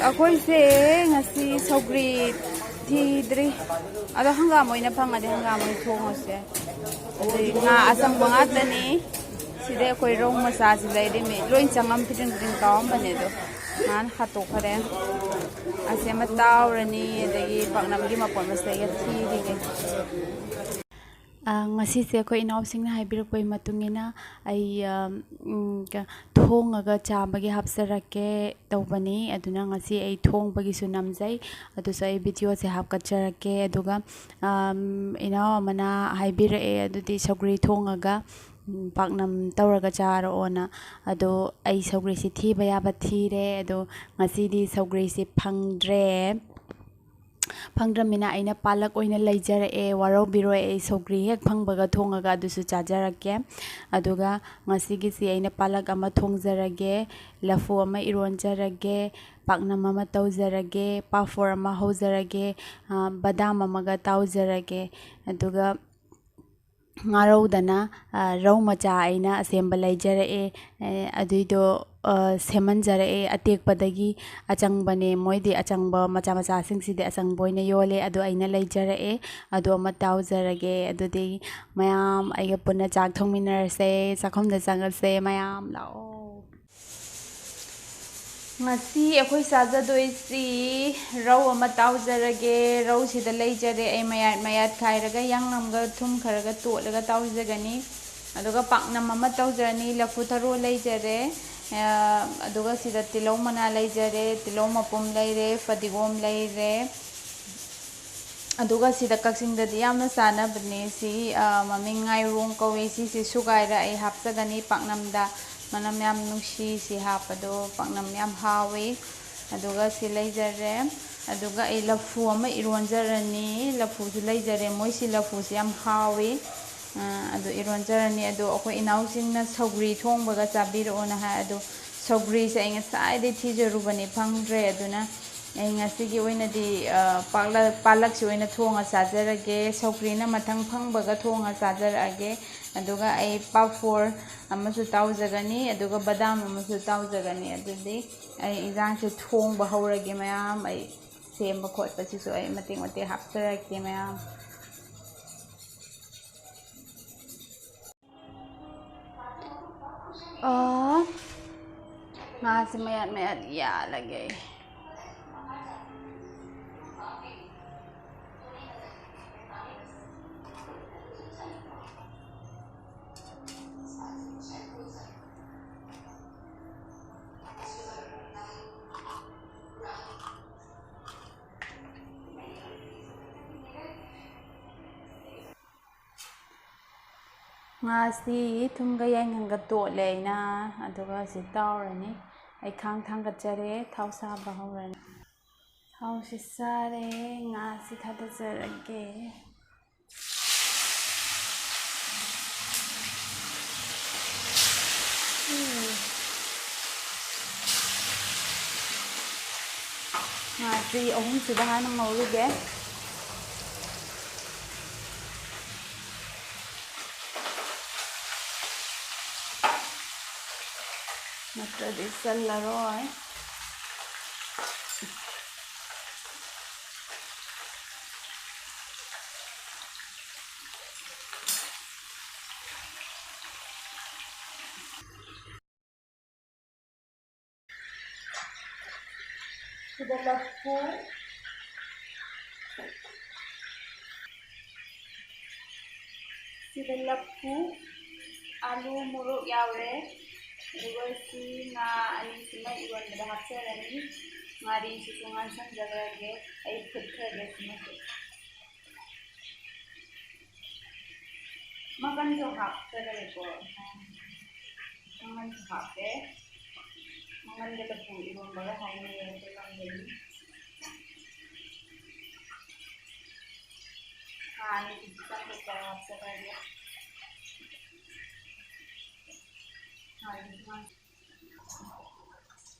Ako'y se ngasi sogri tidri. Ado hangam mo ina pangade hangam mo thongo se. Nga asam bangat na ni. Sida ako'y rong masasi lai di me. Loin changam pitin pitin kaom pa nido. Man hatok pa rin. Asi mataw rani dagi pangnam gi mapon masay ga tidri. Ngasi ako'y inaupsing na haibirukpay matungina ay thongaga chamagi hapsarake tawbani aduna ngasi ay thongbagi su namjai adusa ay video se hapkacharake aduga inaw amana haibirae adudi sogri thongaga paknam tawraga charaona ado ay sogri si thiba yaba thire ado ngasi di sogri si phangdre Pangdramina aina palak oina laijara e warau biro e sogri hek phangbaga thongaga adusu chajarake aduga ngasigi si aina palak ama thongjarage lafu ama ironjarage paknam ama tawjarage pafor ama haujarage badam amaga tawjarage aduga ngarau rau macha aina asemba laijara e aduido semanjara e atekpadagi achangbane moidi achangba macha macha singsi de achangboina yole adu aina laijara e adu ama tawjarage adudi mayam aiga punna chak thongminarse chakhomda changarse mayam lao ngasi akhoi sajadoisi rau ama tawjarage rau sida laijare ai mayat khairaga yangnamga thum kharaga tolaga tawjagani aduga paknam ama tawjarani lafu tharo laijare aduga sida tilau mana laijare tilau mapum laire fadigom laire aduga sida kaksingdadi yamna sanabane si maming ngairong kawi si sugaira ai hapsagani paknamda manam yam nungsi si hapado paknam yam hawe aduga si laijare aduga ai lafu ama ironjarani lafu su laijare moi si lafu si yam hawe adu ironjarani adu akhoi inausingna sogri thongbaga chabirona ha adu sogri se inga saide thijarubani phangdre aduna ai ngasigi oinadi palak si oina thonga chajarage sogri na mathang phangbaga thonga chajarage aduga ai pafor amasu tawjagani aduga badam amasu tawjagani adudi ai injang se thongba haurage mayam ai semba khotpa sisu ai mating hapjarake mayam ngasi mayat ya lagi ngasi thumga yainga tole na aduga si tawrani ai khang thangachare thau saba hawrani thau si sare ngasi thadajarage ngasi ahum sida hana ngawluge natradi sallaroi sudah laku alu muruk yaure aduga si nga ani sima ironbada hapjarani ngari sikungan sanjarage ai phutkhage sima makan jo hapjarage ko makan jo hape makan de lapu ironbada hawne yelangani ani sikungan ko hapjarage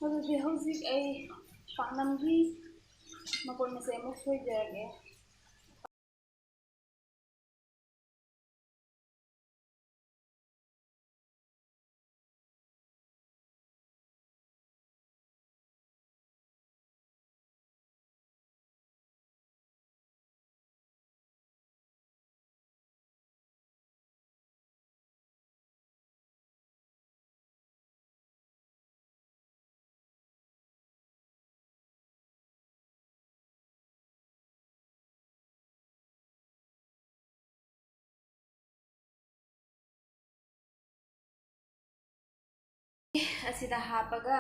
Jadi hauzik ay paknamgi mapon masay mo sojarage ꯑꯁꯤꯗ ꯍꯥꯞꯄꯒ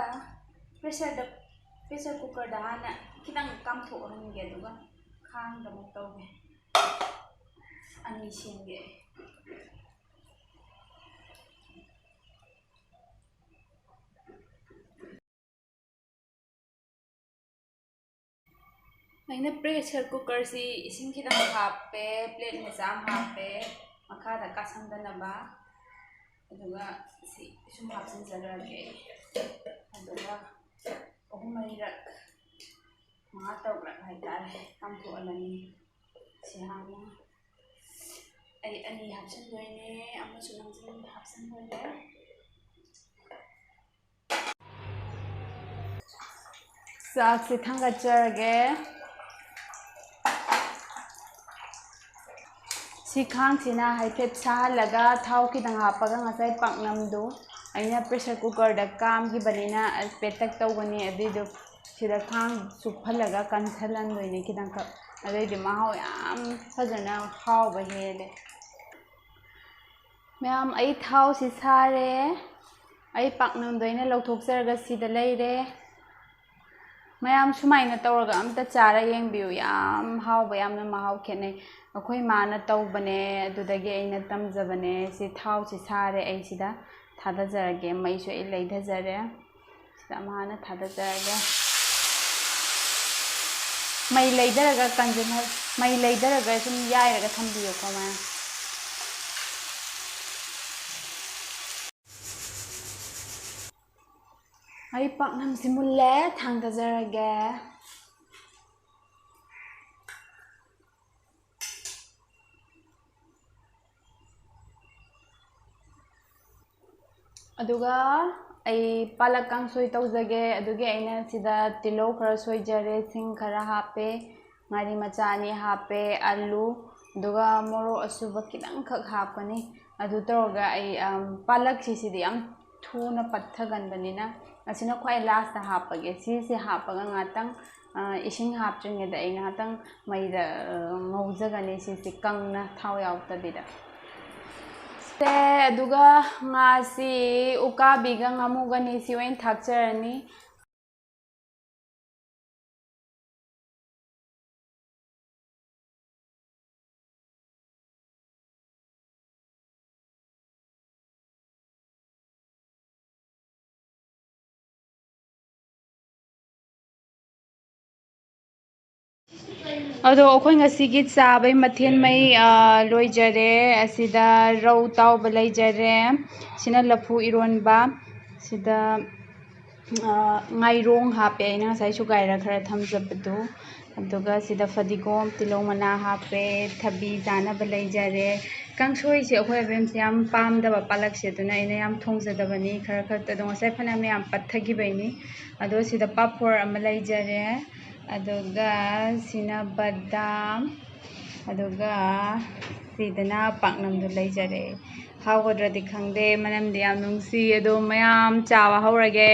pressure ꯀꯨꯀꯔꯗ ꯍꯥꯟꯅ ꯈꯤꯇꯪ ꯀꯥꯝꯊꯣꯛꯍꯟꯒꯦ ꯑꯗꯨꯒ ꯈꯥꯡꯗ ꯑꯃꯨꯛ ꯇꯧꯒꯦ ꯑꯅꯤ ꯁꯦꯝꯒꯦ ꯑꯩꯅ ꯄ꯭ꯔꯦꯁꯔ ꯀꯨꯀꯔꯁꯤ ꯏꯁꯤꯡ ꯈꯤꯇꯪ ꯍꯥꯞꯄꯦ ꯄ꯭ꯂꯦꯠ ꯃꯆꯥ ꯑꯃ ꯍꯥꯞꯄꯦ ꯃꯈꯥꯗ ꯀꯥꯁꯟꯗꯅꯕ ꯑꯗꯨꯒ ꯁꯤ ꯁꯨꯝ ꯍꯥꯞꯆꯤꯟꯖꯔꯛꯑꯒꯦ ꯑꯗꯨꯒ 3-4 5 ꯇꯔꯨꯛꯂꯛ ꯍꯥꯏꯇꯥꯔꯦ ꯀꯥꯝꯊꯣꯛꯍꯜꯂꯅꯤ ꯁꯤ ꯍꯥꯟꯅ ꯑꯩ ꯑꯅꯤ ꯍꯥꯞꯆꯤꯟꯗꯣꯏꯅꯦ ꯑꯃꯁꯨ ꯍꯥꯞꯆꯤꯟꯗꯣꯏꯅꯦ ꯆꯥꯛꯁꯤ ꯊꯥꯡꯒꯠꯆꯔꯒꯦ ꯁꯤ ꯈꯥꯡꯁꯤꯅ ꯍꯥꯏꯐꯦꯠ ꯁꯥꯍꯜꯂꯒ ꯊꯥꯎ ꯈꯤꯇꯪ ꯍꯥꯞꯄꯒ ꯉꯁꯥꯏ ꯄꯥꯛꯅꯝꯗꯨ ꯑꯩꯅ ꯄ꯭ꯔꯦꯁꯔ ꯀꯨꯀꯔꯗ ꯀꯥꯝꯈꯤꯕꯅꯤꯅ ꯄꯦꯇꯛ ꯇꯧꯒꯅꯤ ꯑꯗꯨꯏꯗꯨ ꯁꯤꯗ ꯈꯥꯡ ꯆꯨꯞꯍꯜꯂꯒ ꯀꯟꯁꯤꯜꯍꯟꯗꯣꯏꯅꯤ ꯈꯤꯇꯪꯈꯛ ꯑꯗꯨꯏꯗꯤ ꯃꯍꯥꯎ ꯌꯥꯝ ꯐꯖꯅ ꯍꯥꯎꯕ ꯍꯦꯜꯂꯦ ꯃꯌꯥꯝ ꯑꯩ ꯊꯥꯎꯁꯤ ꯁꯥꯔꯦ ꯑꯩ ꯄꯥꯛꯅꯝꯗꯣ ꯑꯩꯅ ꯂꯧꯊꯣꯛꯆꯔꯒ ꯁꯤꯗ ꯂꯩꯔꯦ ꯃꯌꯥꯝ ꯁꯨꯃꯥꯏꯅ ꯇꯧꯔꯒ ꯑꯝꯇ ꯆꯥꯔ ꯌꯦꯡꯕꯤꯌꯨ ꯌꯥꯝ ꯍꯥꯎꯕ ꯌꯥꯝꯅ ꯃꯍꯥꯎ ꯈꯦꯠꯅꯩ ꯑꯩꯈꯣꯏ ꯃꯥꯅ ꯇꯧꯕꯅꯦ ꯑꯗꯨꯗꯒꯤ ꯑꯩꯅ ꯇꯝꯖꯕꯅꯦ ꯁꯤ ꯊꯥꯎꯁꯤ ꯁꯥꯔꯦ ꯑꯩ ꯁꯤꯗ ꯊꯥꯗꯖꯔꯒꯦ ꯃꯩꯁꯨ ꯑꯩ ꯂꯩꯊꯖꯔꯦ ꯁꯤꯗ ꯑꯃ ꯍꯥꯟꯅ ꯊꯥꯗꯖꯔꯒꯦ ꯃꯩ ꯂꯩꯊꯔꯒ ꯁꯨꯝ ꯌꯥꯏꯔꯒ ꯊꯝꯕꯤꯌꯨꯀꯣ ꯃꯌꯥꯝ ꯑꯩ ꯄꯥꯛꯅꯝꯁꯤ ꯃꯨꯜꯂꯦ ꯊꯥꯡꯊꯖꯔꯒꯦ ꯑꯗꯨꯒ ꯑꯩ ꯄꯥꯂꯛ ꯀꯥꯡꯁꯣꯏ ꯇꯧꯖꯒꯦ ꯑꯗꯨꯒꯤ ꯑꯩꯅ ꯁꯤꯗ ꯇꯤꯜꯍꯧ ꯈꯔ ꯁꯣꯏꯖꯔꯦ ꯁꯤꯡ ꯈꯔ ꯍꯥꯞꯄꯦ ꯉꯥꯔꯤ ꯃꯆꯥ 2 ꯍꯥꯞꯄꯦ ꯑꯂꯨ ꯑꯗꯨꯒ ꯃꯣꯔꯣꯛ ꯑꯁꯨꯕ ꯈꯤꯇꯪꯈꯛ ꯍꯥꯞꯀꯅꯤ ꯑꯗꯨ ꯇꯧꯔꯒ ꯑꯩ ꯄꯥꯂꯛꯁꯤꯗꯤ ꯌꯥꯝ ꯊꯨꯅ ꯄꯠꯊꯒꯟꯕꯅꯤꯅ ꯑꯁꯤꯅ ꯈ꯭ꯋꯥꯏ ꯂꯥꯁꯇ ꯍꯥꯞꯄꯒꯦ ꯁꯤꯁꯦ ꯍꯥꯞꯄꯒ ꯉꯥꯛꯇꯪ ꯏꯁꯤꯡ ꯍꯥꯞꯇ꯭ꯔꯤꯉꯩꯗ ꯑꯩ ꯉꯥꯛꯇꯪ ꯃꯩꯗ ꯉꯧꯖꯒꯅꯤ ꯁꯤꯁꯤ ꯀꯪꯅ ꯊꯥꯎ ꯌꯥꯎꯗꯕꯤꯗ ꯑꯗꯨꯒ ꯉꯥꯁꯤ ꯎꯀꯥꯕꯤꯒ ꯉꯥꯃꯨꯒꯅꯤ ꯁꯤ ꯑꯣꯏꯅ ꯊꯥꯛꯆꯔꯅꯤ ꯑꯗꯣ ꯑꯩꯈꯣꯏ ꯉꯁꯤꯒꯤ ꯆꯥꯕꯩ ꯃꯊꯦꯜꯉꯩ ꯂꯣꯏꯖꯔꯦ ꯑꯁꯤꯗ ꯔꯧ ꯇꯥꯎꯕ ꯂꯩꯖꯔꯦ ꯁꯤꯅ ꯂꯐꯨ ꯏꯔꯣꯟꯕ ꯁꯤꯗ ꯉꯥꯏꯔꯣꯡ ꯍꯥꯞꯄꯦ ꯑꯩꯅ ꯉꯁꯥꯏ ꯁꯨꯒꯥꯏꯔ ꯈꯔ ꯊꯝꯖꯕꯗꯨ ꯑꯗꯨꯒ ꯁꯤꯗ ꯐꯗꯤꯒꯣꯝ ꯇꯤꯜꯍꯧ ꯃꯅꯥ ꯍꯥꯞꯄꯦ ꯊꯕꯤ ꯆꯥꯅꯕ ꯂꯩꯖꯔꯦ ꯀꯥꯡꯁꯣꯏꯁꯦ ꯑꯩꯈꯣꯏ ꯑꯕꯦꯝꯁꯦ ꯌꯥꯝ ꯄꯥꯝꯗꯕ ꯄꯥꯂꯛꯁꯦ ꯑꯗꯨꯅ ꯑꯩꯅ ꯌꯥꯝ ꯊꯣꯡꯖꯗꯕꯅꯤ ꯈꯔ ꯈꯛꯇ ꯑꯗꯣ ꯉꯁꯥꯏ ꯐꯅꯌꯥꯝ ꯌꯥꯝ ꯄꯠꯊꯈꯤꯕꯩꯅꯤ ꯑꯗꯣ ꯁꯤꯗ ꯄꯥꯐꯣꯔ ꯑꯃ ꯂꯩꯖꯔꯦ ꯑꯗꯨꯒ ꯁꯤꯅ ꯕꯗꯥꯝ ꯑꯗꯨꯒ ꯁꯤꯗꯅ ꯄꯥꯛꯅꯝꯗꯨ ꯂꯩꯖꯔꯦ ꯍꯥꯎꯒꯗ꯭ꯔꯗꯤ ꯈꯪꯗꯦ ꯃꯅꯝꯗꯤ ꯌꯥꯝ ꯅꯨꯡꯁꯤ ꯑꯗꯣ ꯃꯌꯥꯝ ꯆꯥꯕ ꯍꯧꯔꯒꯦ